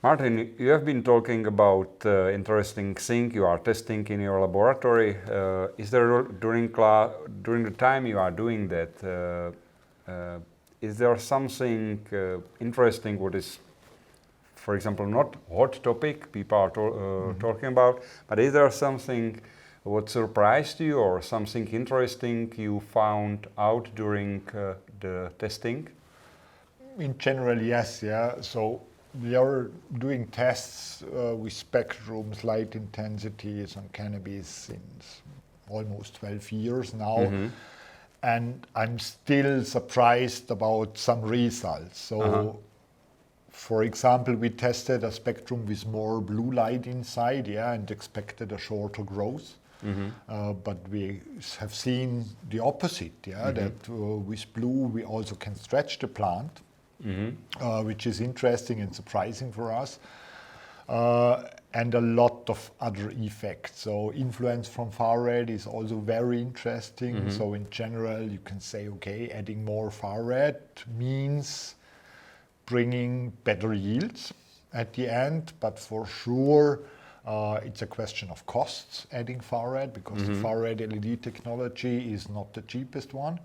Martin, you have been talking about interesting thing you are testing in your laboratory. Is there during the time you are doing that, is there something interesting what is, for example, not hot topic people are talking about, but is there something what surprised you or something interesting you found out during the testing? In general, yes. Yeah. So we are doing tests with spectrums, light intensities on cannabis since almost 12 years now. And I'm still surprised about some results. So, for example, we tested a spectrum with more blue light inside, and expected a shorter growth. But we have seen the opposite, that with blue we also can stretch the plant, which is interesting and surprising for us. And a lot of other effects. So influence from far red is also very interesting. So in general, you can say, okay, adding more far red means bringing better yields at the end, but for sure, it's a question of costs adding far red, because the far red LED technology is not the cheapest one.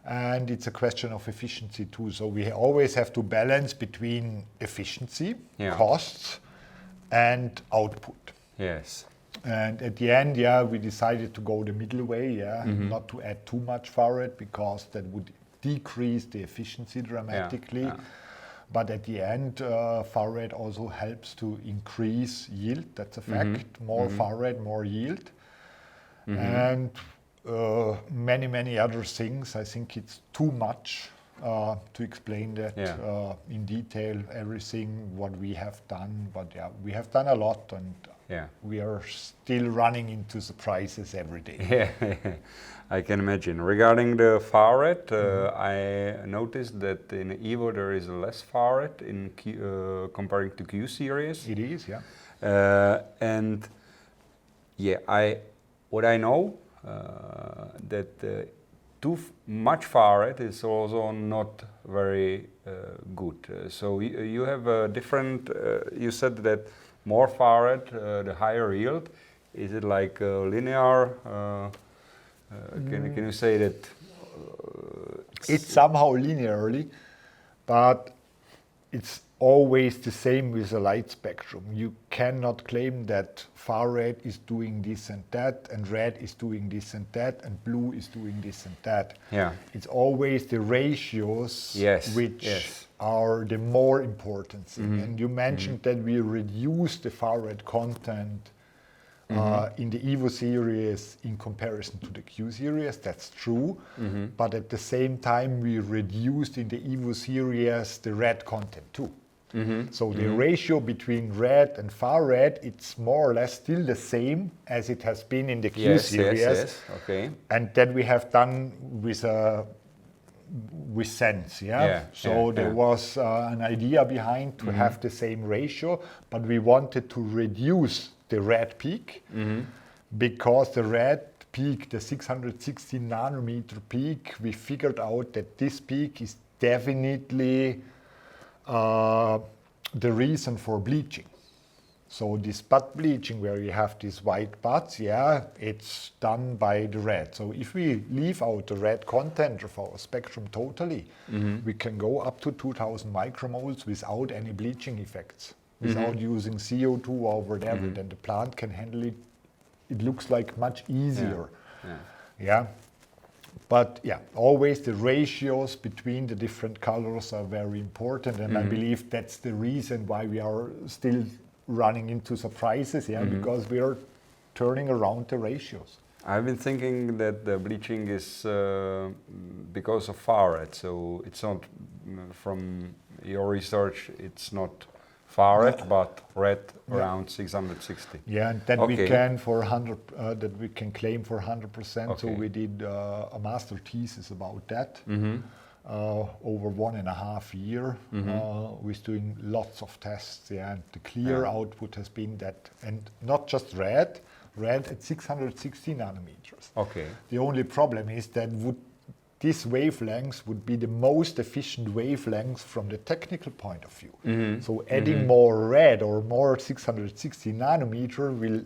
And it's a question of efficiency too. So we always have to balance between efficiency, costs, and output. Yes. And at the end, we decided to go the middle way, not to add too much far red, because that would decrease the efficiency dramatically. But at the end, far red also helps to increase yield. That's a fact. More far red, more yield. And many, many other things. I think it's too much to explain that in detail, everything what we have done. But we have done a lot, and we are still running into surprises every day. I can imagine. Regarding the far red, I noticed that in Evo there is less far red in comparing to Q series. It is, and what I know that too much far red is also not very good. So you have a different. You said that more far red, the higher yield. Is it like linear? Can you say that? It's somehow linearly, but it's always the same with a light spectrum. You cannot claim that far red is doing this and that, and red is doing this and that, and blue is doing this and that. It's always the ratios which are the more important thing. And you mentioned that we reduce the far red content in the Evo series in comparison to the Q series. That's true. But at the same time, we reduced in the Evo series the red content too. So the ratio between red and far red, it's more or less still the same as it has been in the Q series. Okay. And that we have done with sense, there was an idea behind to have the same ratio, but we wanted to reduce the red peak, because the red peak, the 660 nanometer peak, we figured out that this peak is definitely the reason for bleaching. So this bud bleaching, where you have these white buds, it's done by the red. So if we leave out the red content of our spectrum totally, we can go up to 2000 micromoles without any bleaching effects, without using CO2 or whatever. Then the plant can handle it. It looks like much easier. But always the ratios between the different colors are very important, and I believe that's the reason why we are still running into surprises, because we are turning around the ratios. I've been thinking that the bleaching is because of far red, so it's not from your research. It's not far red, but red around 660. And that we can for 100. That we can claim for 100%. So we did a master thesis about that. Over 1.5 years, with doing lots of tests, and the clear output has been that, and not just red at 660 nanometers. The only problem is that would this wavelength would be the most efficient wavelength from the technical point of view. So adding more red or more 660 nanometer will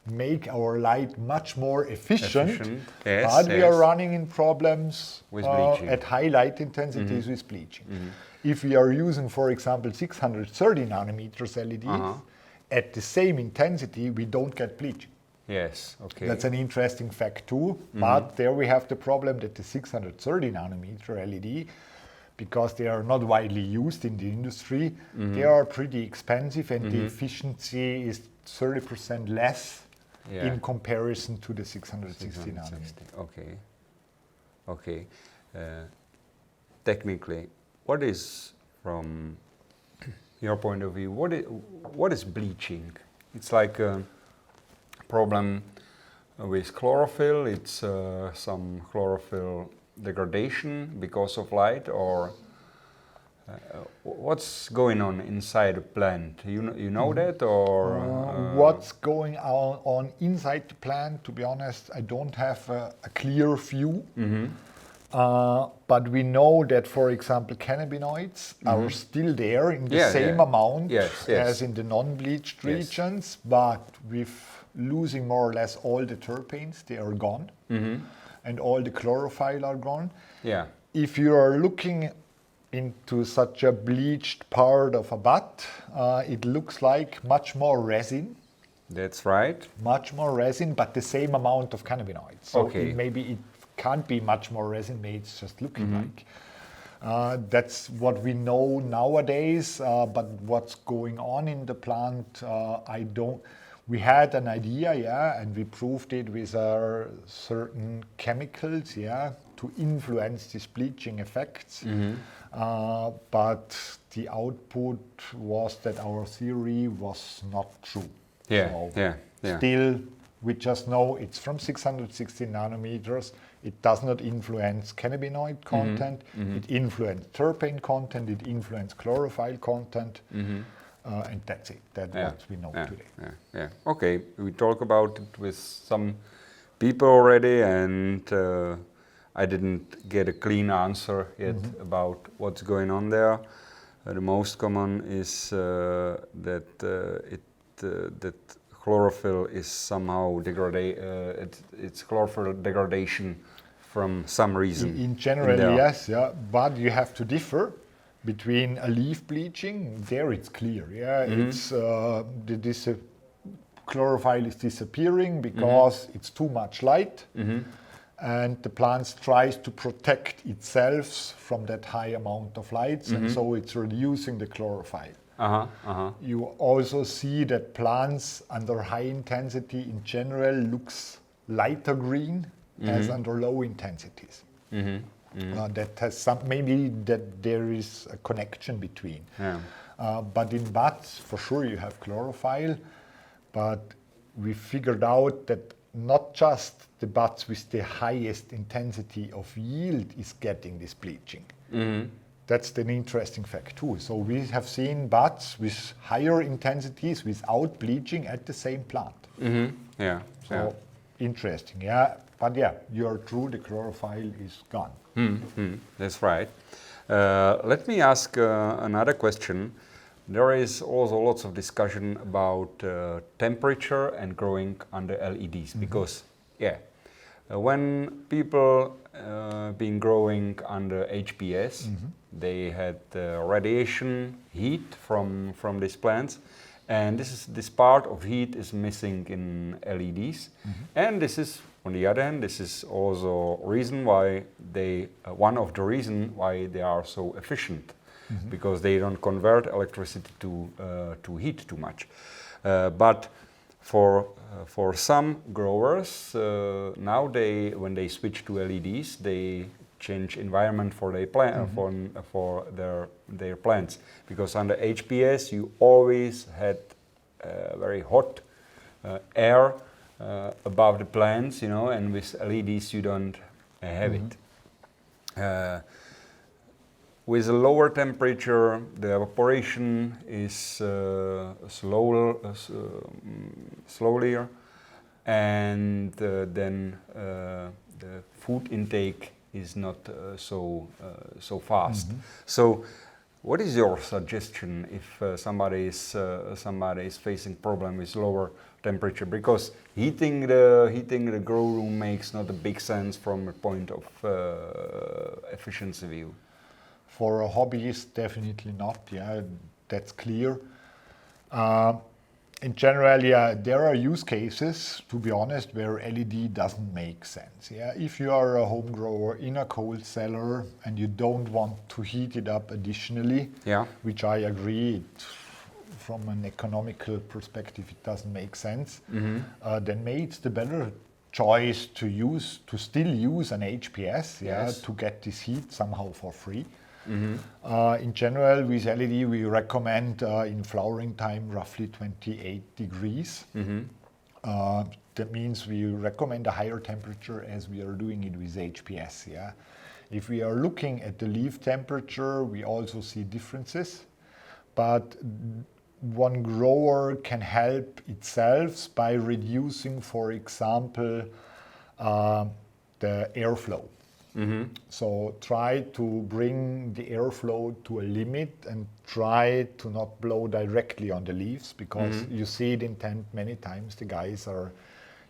make our light much more efficient. Yes, but we are running in problems with bleaching. at high light intensities with bleaching. If we are using, for example, 630 nanometers LEDs, at the same intensity, we don't get bleaching. Yes, okay. That's an interesting fact too, but there we have the problem that the 630 nanometer LED, because they are not widely used in the industry, they are pretty expensive, and the efficiency is 30% less in comparison to the 660 nanometer. Okay. Technically, what is, from your point of view, what is bleaching? It's like a problem with chlorophyll. It's some chlorophyll degradation because of light, or what's going on inside a plant? You know that, or what's going on inside the plant? To be honest, I don't have a clear view. But we know that, for example, cannabinoids are still there in the same amount as in the non-bleached regions, but with losing more or less all the terpenes, they are gone, and all the chlorophyll are gone. If you are looking into such a bleached part of a bud, it looks like much more resin. That's right. Much more resin, but the same amount of cannabinoids. So maybe it can't be much more resin, maybe it's just looking like. That's what we know nowadays, but what's going on in the plant, I don't. We had an idea, and we proved it with certain chemicals, to influence these bleaching effects. But the output was that our theory was not true. Still, we just know it's from 660 nanometers. It does not influence cannabinoid content. It influences terpene content. It influences chlorophyll content. And that's it. That's what we know today. Okay, we talk about it with some people already, and I didn't get a clean answer yet about what's going on there. The most common is that chlorophyll is somehow it's chlorophyll degradation from some reason. In general, yes, but you have to differ between a leaf bleaching. There it's clear, it's the chlorophyll is disappearing because it's too much light, and the plant tries to protect itself from that high amount of lights, and so it's reducing the chlorophyll. You also see that plants under high intensity in general looks lighter green as under low intensities. That has maybe that there is a connection between. But in buds, for sure, you have chlorophyll, but we figured out that not just the buds with the highest intensity of yield is getting this bleaching. That's an interesting fact too. So we have seen buds with higher intensities without bleaching at the same plant. So interesting, But you are true, the chlorophyll is gone. That's right. Let me ask another question. There is also lots of discussion about temperature and growing under LEDs, because when people been growing under HPS, they had radiation heat from these plants, and this part of heat is missing in LEDs, and this is, on the other hand, this is also reason why one of the reasons why they are so efficient, because they don't convert electricity to heat too much. But for some growers, now when they switch to LEDs, they change environment for their plant for their plants, because under HPS you always had very hot air above the plants, and with LEDs you don't have it. With a lower temperature, the evaporation is slower, and then the food intake is not so fast. So, what is your suggestion if somebody is facing problem with lower temperature? Because heating the grow room makes not a big sense from a point of efficiency view. For a hobbyist, definitely not. Yeah, that's clear. In general, yeah, there are use cases, to be honest, where LED doesn't make sense. Yeah, if you are a home grower in a cold cellar and you don't want to heat it up additionally, which I agree, from an economical perspective, it doesn't make sense. Then maybe it's the better choice to still use an HPS, to get this heat somehow for free. In general, with LED, we recommend in flowering time roughly 28 degrees. That means we recommend a higher temperature as we are doing it with HPS. Yeah. If we are looking at the leaf temperature, we also see differences, but one grower can help itself by reducing, for example, the airflow. So try to bring the airflow to a limit and try to not blow directly on the leaves, because you see it in tent many times the guys are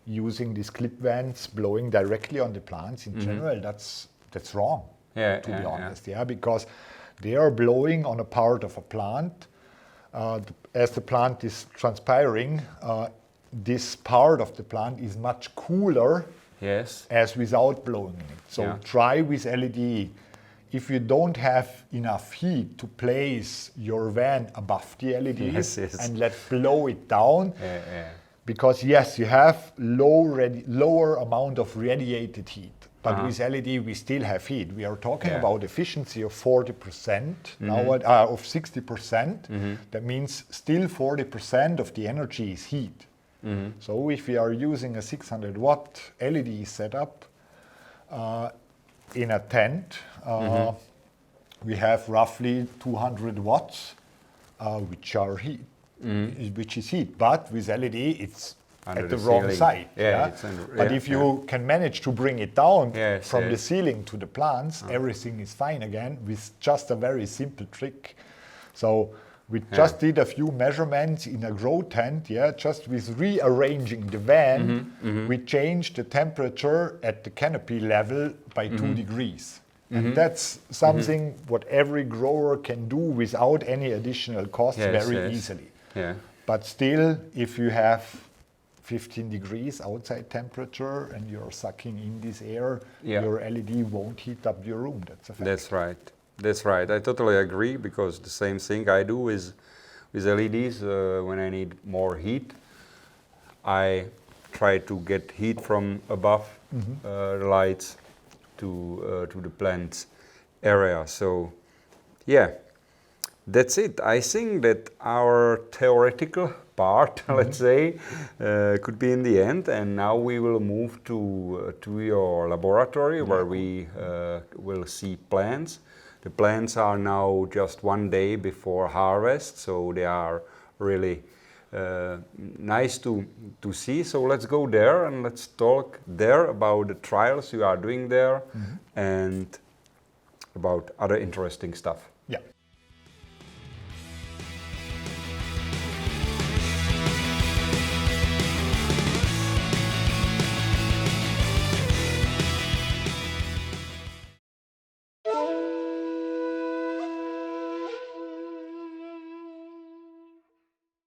using these clip vents blowing directly on the plants. In general, that's wrong, to be honest, because they are blowing on a part of a plant. As the plant is transpiring, this part of the plant is much cooler as without blowing it. So try with LED. If you don't have enough heat to place your van above the LEDs and let blow it down, because yes, you have lower amount of radiated heat, but with LED we still have heat. We are talking about efficiency of 40% now, of 60%. That means still 40% of the energy is heat. So if we are using a 600 watt LED setup in a tent, we have roughly 200 watts, which are heat, which is heat. But with LED, it's under at the wrong side. But if you can manage to bring it down from the ceiling to the plants, everything is fine again with just a very simple trick. So we just did a few measurements in a grow tent, just with rearranging the van, we changed the temperature at the canopy level by 2 degrees. And that's something what every grower can do without any additional costs very easily. But still, if you have 15 degrees outside temperature and you're sucking in this air, your LED won't heat up your room. That's a fact. That's right. That's right. I totally agree, because the same thing I do with LEDs. When I need more heat, I try to get heat from above the lights to the plants area. So, that's it. I think that our theoretical part, let's say, could be in the end, and now we will move to your laboratory where we will see plants. The plants are now just 1 day before harvest, so they are really nice to see. So let's go there and let's talk there about the trials you are doing there and about other interesting stuff. Yeah.